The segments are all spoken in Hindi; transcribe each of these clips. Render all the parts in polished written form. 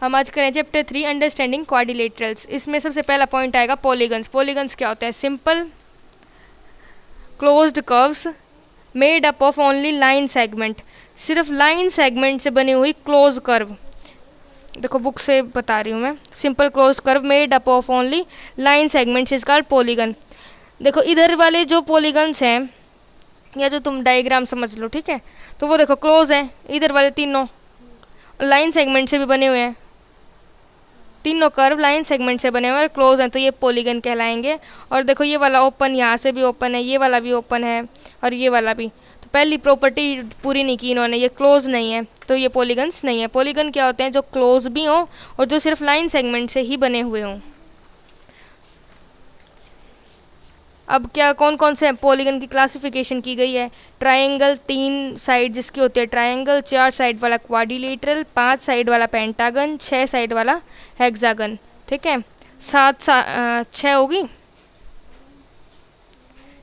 हम आज करें चैप्टर 3 अंडरस्टैंडिंग क्वाड्रिलेटरल्स। इसमें सबसे पहला पॉइंट आएगा पॉलीगन्स। पॉलीगन्स क्या होते हैं? Simple closed curves made up of only line segment. सिर्फ लाइन सेगमेंट से बनी हुई क्लोज कर्व। देखो बुक से बता रही हूँ मैं। Simple close curve made up of only line segments is called polygon. देखो इधर वाले जो पॉलीगन्स हैं या जो तुम डायग्राम समझ लो, ठीक है, तो वो देखो क्लोज हैं। इधर वाले तीनों लाइन सेगमेंट से भी बने हुए हैं। तीनों कर्व लाइन सेगमेंट से बने हुए हैं और क्लोज हैं, तो ये पॉलीगन कहलाएंगे। और देखो ये वाला ओपन, यहाँ से भी ओपन है, ये वाला भी ओपन है और ये वाला भी। तो पहली प्रॉपर्टी पूरी नहीं की इन्होंने, ये क्लोज नहीं है, तो ये पॉलीगन्स नहीं है। पॉलीगन क्या होते हैं? जो क्लोज भी हों और जो सिर्फ लाइन सेगमेंट से ही बने हुए हों। अब क्या कौन कौन से पॉलीगन की क्लासिफिकेशन की गई है? ट्रायंगल 3 साइड जिसकी होती है ट्रायंगल, 4 साइड वाला क्वाड्रिलेटरल, 5 साइड वाला पेंटागन, 6 साइड वाला हेक्सागन। ठीक है, 6 होगी,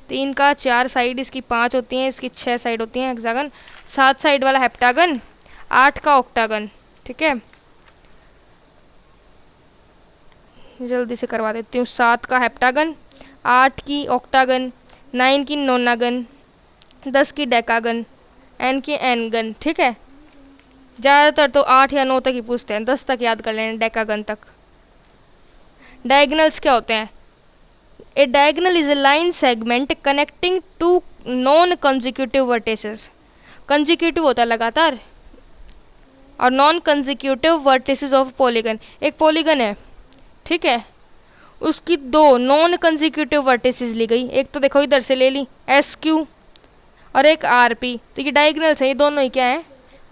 3 का 4 साइड, इसकी 5 होती हैं, इसकी 6 साइड होती हैं हेक्सागन। 7 साइड वाला हेप्टागन, 8 का ऑक्टागन। ठीक है, जल्दी से करवा देती हूँ। 7 का हेप्टागन, 8 की ऑक्टागन, 9 की नोनागन, 10 की डेकागन, एन की एनगन। ठीक है, ज़्यादातर तो 8 या 9 तक ही पूछते हैं, 10 तक याद कर लेना, डेकागन तक। डायगनल्स क्या होते हैं? A diagonal is a line segment connecting two non consecutive vertices. Consecutive होता है लगातार, और non consecutive vertices of polygon. एक पॉलीगन है, ठीक है, उसकी 2 नॉन कंजिक्यूटिव वर्टिसेस ली गई। एक तो देखो इधर से ले ली एस क्यू और एक आर पी, तो ये डायगनल्स है। ये दोनों ही क्या है?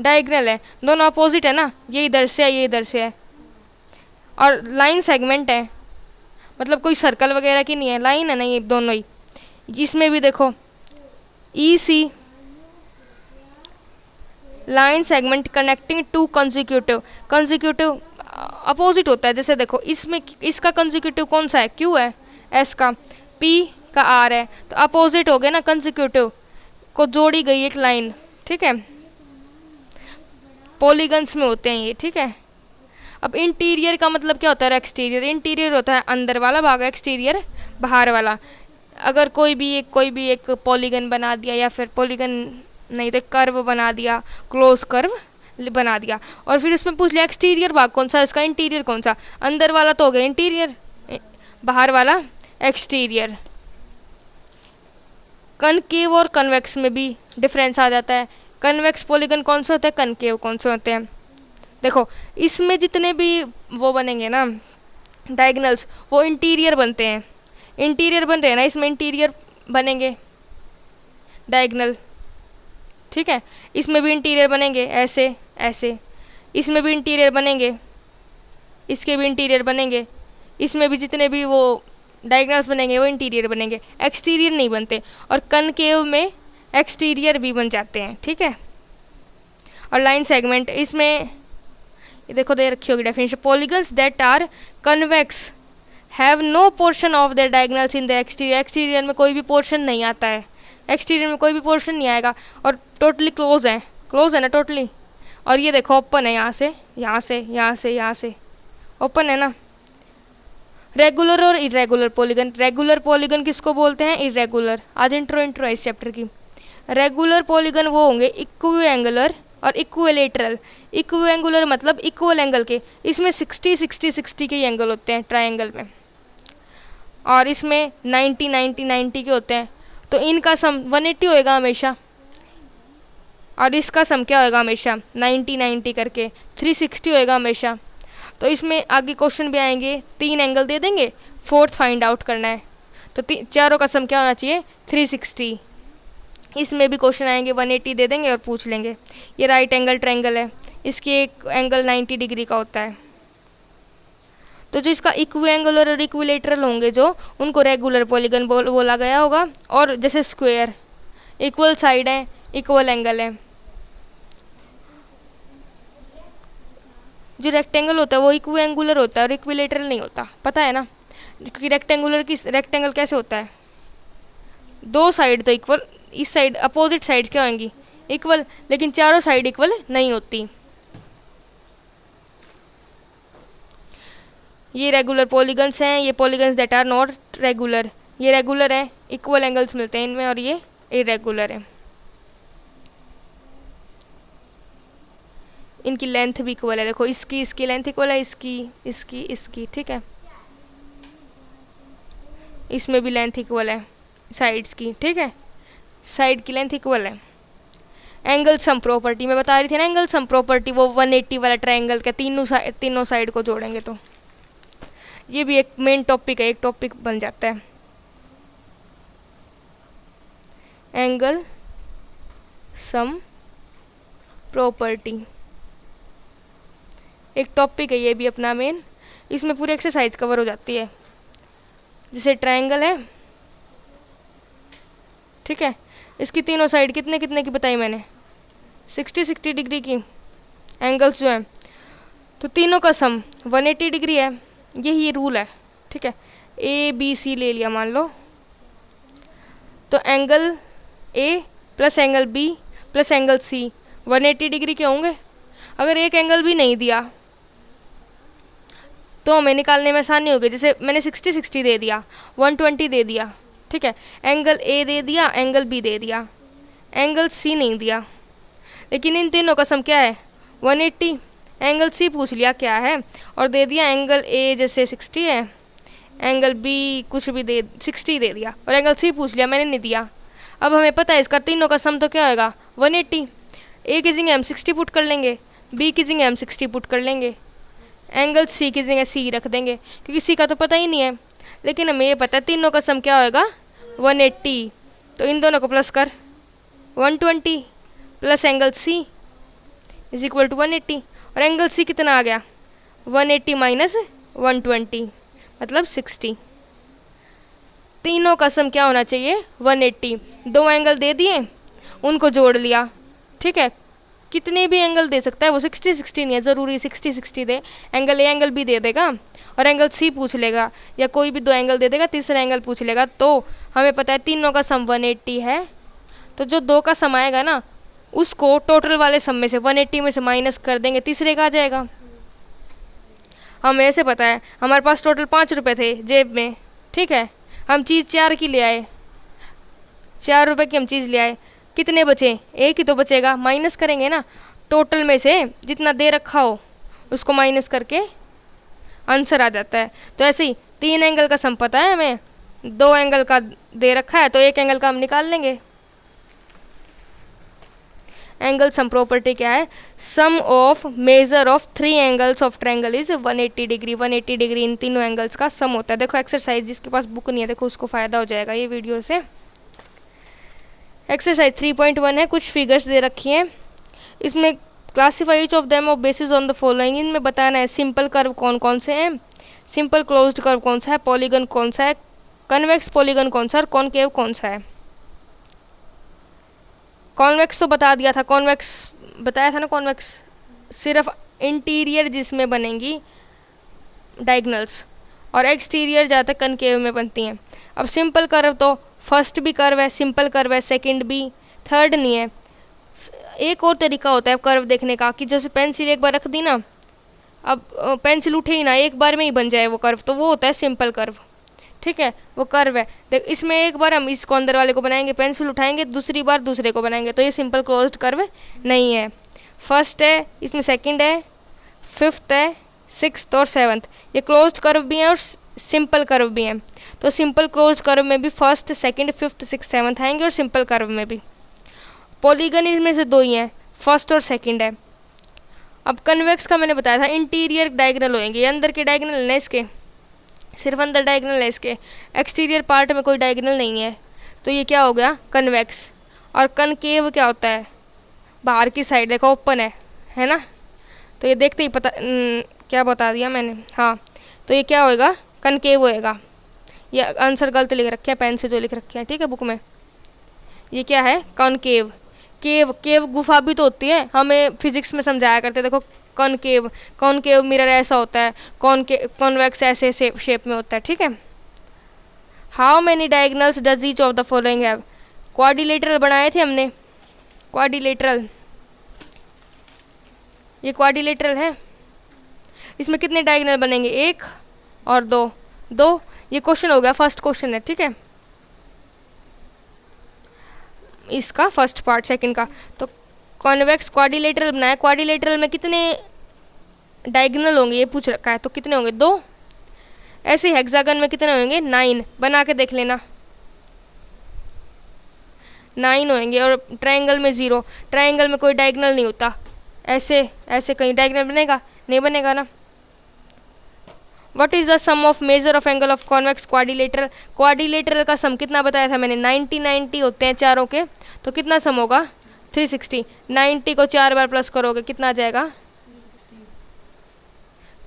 डायगनल है, दोनों अपोजिट है ना, ये इधर से है, ये इधर से है। और लाइन सेगमेंट है, मतलब कोई सर्कल वगैरह की नहीं है, लाइन है ना, ये दोनों ही। इसमें भी देखो E C line segment connecting two consecutive. Consecutive opposite होता है, जैसे देखो इसमें इसका कंजिक्यूटिव कौन सा है? क्यू है, एस का, पी का आर है, तो अपोजिट हो गए ना, कंजिक्यूटिव को जोड़ी गई एक लाइन। ठीक है, पॉलीगन्स में होते हैं ये। ठीक है, अब इंटीरियर का मतलब क्या होता है? एक्सटीरियर। इंटीरियर होता है अंदर वाला भाग, एक्सटीरियर बाहर वाला। अगर कोई भी एक पॉलीगन बना दिया, या फिर पॉलीगन नहीं तो कर्व बना दिया, क्लोज कर्व बना दिया, और फिर उसमें पूछ लिया एक्सटीरियर भाग कौन सा, इसका इंटीरियर कौन सा? अंदर वाला तो हो गया इंटीरियर, बाहर वाला एक्सटीरियर। कनकेव और कन्वेक्स में भी डिफरेंस आ जाता है। कन्वेक्स पॉलीगन कौन से होते हैं, कनकेव कौन से होते हैं? देखो इसमें जितने भी वो बनेंगे ना डायगनल्स, वो इंटीरियर बनते हैं। इंटीरियर बन रहे हैं ना, इसमें इंटीरियर बनेंगे डायगनल। ठीक है, इसमें भी इंटीरियर बनेंगे, ऐसे ऐसे। इसमें भी इंटीरियर बनेंगे, इसके भी इंटीरियर बनेंगे। इसमें भी जितने भी वो डायगनल्स बनेंगे वो इंटीरियर बनेंगे, एक्सटीरियर नहीं बनते। और कनकेव में एक्सटीरियर भी बन जाते हैं। ठीक है, और लाइन सेगमेंट, इसमें ये देखो दे रखी होगी definition. Polygons that are convex have no portion of the diagonals in the exterior. Exterior में कोई भी पोर्शन नहीं आता है, एक्सटीरियर में कोई भी पोर्शन नहीं आएगा, और टोटली क्लोज है ना टोटली। और ये देखो ओपन है, यहाँ से यहाँ से यहाँ से यहाँ से ओपन है ना। रेगुलर और इरेगुलर पॉलीगन। रेगुलर पॉलीगन किसको बोलते हैं? इरेगुलर। आज इंट्रो है इस चैप्टर की। रेगुलर पॉलीगन वो होंगे इक्विएंगुलर और इक्विलेटरल। इक्विएंगुलर मतलब इक्वल एंगल के, इसमें 60 के एंगल होते हैं ट्रायंगल में, और इसमें 90 के होते हैं। तो इनका सम 180 होएगा हमेशा, और इसका सम क्या होएगा हमेशा? 90 करके 360 होएगा हमेशा। तो इसमें आगे क्वेश्चन भी आएंगे, 3 एंगल दे देंगे, 4th फाइंड आउट करना है, तो चारों का सम क्या होना चाहिए? 360। इसमें भी क्वेश्चन आएंगे, 180 दे देंगे और पूछ लेंगे। ये राइट एंगल ट्रायंगल है, इसकी एक एंगल 90 डिग्री का होता है। तो जो इसका इक्विएंगुलर और इक्विलेटरल होंगे जो, उनको रेगुलर पॉलीगन बोला गया होगा। और जैसे स्क्वायर, इक्वल साइड है, इक्वल एंगल है। जो रेक्टेंगल होता है वो इक्विएंगुलर होता है और इक्विलेटरल नहीं होता, पता है ना? क्योंकि रेक्टेंगल कैसे होता है? 2 साइड तो इक्वल, इस साइड अपोजिट साइड क्या होंगी? इक्वल, लेकिन चारों साइड इक्वल नहीं होती। ये रेगुलर पॉलीगन्स हैं, ये polygons that are not regular, ये रेगुलर हैं, इक्वल एंगल्स मिलते हैं इनमें, और ये इरेगुलर है, इनकी लेंथ भी इक्वल है। देखो इसकी लेंथ इक्वल है, इसकी ठीक है, इसमें भी लेंथ इक्वल है साइड्स की, ठीक है, साइड की लेंथ इक्वल है। एंगल सम प्रॉपर्टी मैं बता रही थी ना, एंगल सम प्रॉपर्टी वो 180 वाला ट्रायंगल के तीनों साइड को जोड़ेंगे तो ये भी एक मेन टॉपिक है, एक टॉपिक बन जाता है। एंगल सम प्रॉपर्टी एक टॉपिक है, ये भी अपना मेन, इसमें पूरी एक्सरसाइज कवर हो जाती है। जैसे ट्रायंगल है, ठीक है, इसकी तीनों साइड कितने कितने की बताई मैंने, 60 डिग्री की एंगल्स जो हैं, तो तीनों का सम 180 डिग्री है, यही रूल है, ठीक है। ए बी सी ले लिया मान लो, तो angle a plus angle b plus angle c 180 degree के होंगे। अगर एक एंगल भी नहीं दिया तो हमें निकालने में आसानी होगी। जैसे मैंने 60 दे दिया, 120 दे दिया, ठीक है, एंगल ए दे दिया, एंगल बी दे दिया, एंगल सी नहीं दिया, लेकिन इन तीनों का सम क्या है 180। एंगल सी पूछ लिया क्या है और दे दिया, एंगल ए जैसे 60 है, एंगल बी कुछ भी दे 60 दे दिया, और एंगल सी पूछ लिया, मैंने नहीं दिया। अब हमें पता है इसका तीनों का सम तो क्या होगा 180। ए की जगह हम 60 पुट कर लेंगे, बी की जगह हम 60 पुट कर लेंगे, एंगल सी की जगह सी रख देंगे, क्योंकि सी का तो पता ही नहीं है, लेकिन हमें ये पता है तीनों का सम क्या होगा 180। तो इन दोनों को प्लस कर, 120 plus angle c is equal to 180, और एंगल सी कितना आ गया 180 माइनस 120 मतलब 60। तीनों का सम क्या होना चाहिए 180। दो एंगल दे दिए, उनको जोड़ लिया, ठीक है, कितने भी एंगल दे सकता है वो, 60 नहीं है ज़रूरी 60 दे, एंगल ए एंगल बी दे देगा और एंगल सी पूछ लेगा, या कोई भी दो एंगल दे देगा, तीसरा एंगल पूछ लेगा। तो हमें पता है तीनों का सम 180 है, तो जो दो का सम आएगा ना उसको टोटल वाले सम में से 180 में से माइनस कर देंगे, तीसरे का आ जाएगा। हमें ऐसे पता है हमारे पास टोटल 5 रुपये थे जेब में, ठीक है, हम चीज़ 4 की ले आए, 4 रुपये की हम चीज़ ले आए, कितने बचे, एक ही तो बचेगा, माइनस करेंगे ना, टोटल में से जितना दे रखा हो उसको माइनस करके आंसर आ जाता है। तो ऐसे ही 3 एंगल का सम पता है हमें, 2 एंगल का दे रखा है तो 1 एंगल का हम निकाल लेंगे। एंगल सम प्रॉपर्टी क्या है, sum of measure of 3 angles of triangle is 180 degree. 180 degree इन तीनों एंगल्स का सम होता है। देखो एक्सरसाइज, जिसके पास बुक नहीं है देखो उसको फ़ायदा हो जाएगा ये वीडियो से। एक्सरसाइज 3.1 है, कुछ फिगर्स दे रखी हैं, इसमें classify each of them of basis on the following. इनमें बताना है सिंपल कर्व कौन कौन से हैं, सिंपल क्लोज्ड कर्व कौन सा है, पॉलीगन कौन सा है, कन्वेक्स पॉलीगन कौन सा है और कॉनकेव कौन सा है। कॉन्वेक्स तो बता दिया था, कॉन्वेक्स बताया था ना, कॉन्वेक्स सिर्फ इंटीरियर जिसमें बनेंगी डायगनल्स, और एक्सटीरियर ज़्यादातर कनकेव में बनती हैं। अब सिंपल कर्व तो फर्स्ट भी कर्व है, सिंपल कर्व है, सेकंड भी, थर्ड नहीं है। एक और तरीका होता है कर्व देखने का कि जैसे पेंसिल एक बार रख दी ना, अब पेंसिल उठे ही ना, एक बार में ही बन जाए वो कर्व, तो वो होता है सिंपल कर्व, ठीक है, वो कर्व है। देख इसमें एक बार हम इसको अंदर वाले को बनाएंगे, पेंसिल उठाएंगे, दूसरी बार दूसरे को बनाएंगे, तो ये सिंपल क्लोज्ड कर्व नहीं है। फर्स्ट है, इसमें सेकंड है, फिफ्थ है, सिक्स्थ और सेवन्थ, ये क्लोज्ड कर्व भी हैं और सिंपल कर्व भी हैं। तो सिंपल क्लोज्ड कर्व में भी first, second, fifth, sixth, seventh आएंगे, और सिंपल कर्व में भी पॉलीगन इसमें से 2 ही हैं, फर्स्ट और सेकंड है। अब कन्वेक्स का मैंने बताया था इंटीरियर डायगोनल होंगे, ये अंदर के डायगोनल है इसके, सिर्फ अंदर डायगोनल है इसके, एक्सटीरियर पार्ट में कोई डायगोनल नहीं है, तो ये क्या हो गया कन्वेक्स। और कनकेव क्या होता है, बाहर की साइड देखो ओपन है ना, तो ये देखते ही पता क्या बता दिया मैंने, हाँ, तो ये क्या होएगा कनकेव होएगा। ये आंसर गलत लिख रखे हैं पेन से जो लिख रखे हैं, ठीक है बुक में, ये क्या है कॉनकेव। केव गुफा भी तो होती है, हमें फिजिक्स में समझाया करते, देखो कॉनकेव मिरर ऐसा होता है, कॉन्वेक्स ऐसे शेप में होता है, ठीक है। How many diagonals does each of the following have, quadrilateral बनाए थे हमने, क्वाड्रिलेटरल, ये क्वाड्रिलेटरल है, इसमें कितने डायगोनल बनेंगे, 1 और 2 2। ये क्वेश्चन हो गया, फर्स्ट क्वेश्चन है, ठीक है, इसका फर्स्ट पार्ट। सेकंड का तो कॉन्वेक्स क्वाड्रिलेटरल बनाया, क्वाड्रिलेटरल में कितने डायगोनल होंगे ये पूछ रखा है, तो कितने होंगे 2। ऐसे हेक्सागन में कितने होंगे 9, बना के देख लेना 9 होंगे। और ट्रायंगल में 0, ट्रायंगल में कोई डायगोनल नहीं होता, ऐसे ऐसे कहीं डायगोनल बनेगा, नहीं बनेगा ना। What is the sum of measure of angle of convex quadrilateral, quadrilateral का सम कितना बताया था मैंने, 90 90 होते हैं चारों के, तो कितना सम होगा 360। 90 को 4 बार प्लस करोगे कितना आ जाएगा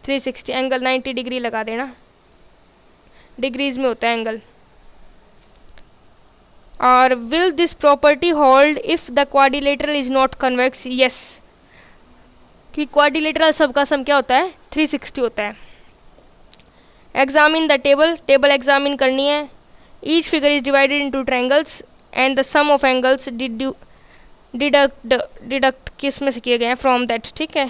360। एंगल 90 डिग्री लगा देना, डिग्रीज में होता है एंगल। और will this property hold if the quadrilateral is not convex, yes, कि क्वाड्रिलेटरल सब का सम क्या होता है 360 होता है। Examine the table, table examine करनी है। Each figure is divided into triangles and the sum of angles deduct किस में से किए गए हैं, फ्रॉम दैट, ठीक है।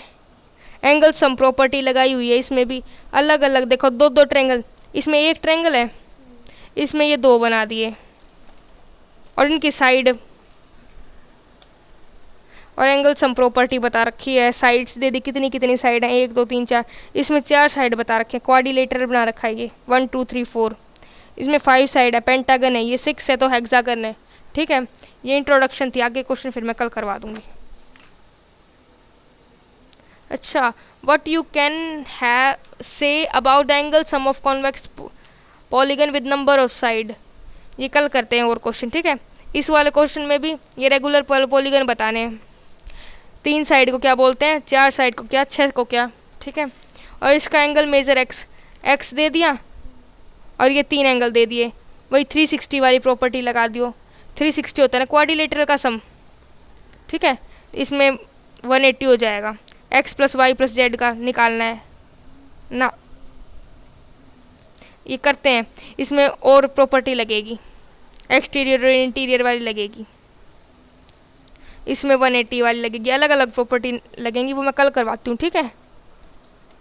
एंगल सम प्रॉपर्टी लगाई हुई है, इसमें भी अलग अलग, देखो 2 ट्रायंगल, इसमें एक ट्रायंगल है, इसमें ये 2 बना दिए, और इनकी साइड और एंगल सम प्रॉपर्टी बता रखी है। साइड्स दे दी, कितनी कितनी साइड है, 1 2 3 4, इसमें 4 साइड बता रखे हैं। क्वाड्रिलेटरल बना रखा है ये 1 2 3 4, इसमें 5 साइड है, पेंटागन है, ये 6 है तो हेक्सागन है, ठीक है। ये इंट्रोडक्शन थी, आगे क्वेश्चन फिर मैं कल करवा दूंगी। अच्छा, what you can have say about the angle sum of convex polygon with number of side, ये कल करते हैं और क्वेश्चन, ठीक है। इस वाले क्वेश्चन में भी ये रेगुलर पॉलीगन बताने हैं, 3 साइड को क्या बोलते हैं, 4 साइड को क्या, 6 को क्या, ठीक है। और इसका एंगल मेजर एक्स दे दिया, और ये 3 एंगल दे दिए, वही 360 वाली प्रॉपर्टी लगा दियो। 360 होता है ना क्वाड्रिलेटरल का सम, ठीक है, इसमें 180 हो जाएगा। x + y + z का निकालना है ना, ये करते हैं। इसमें और प्रॉपर्टी लगेगी, एक्सटीरियर और इंटीरियर वाली लगेगी, इसमें 180 वाली लगेगी, अलग अलग प्रॉपर्टी लगेंगी, वो मैं कल करवाती हूँ, ठीक है।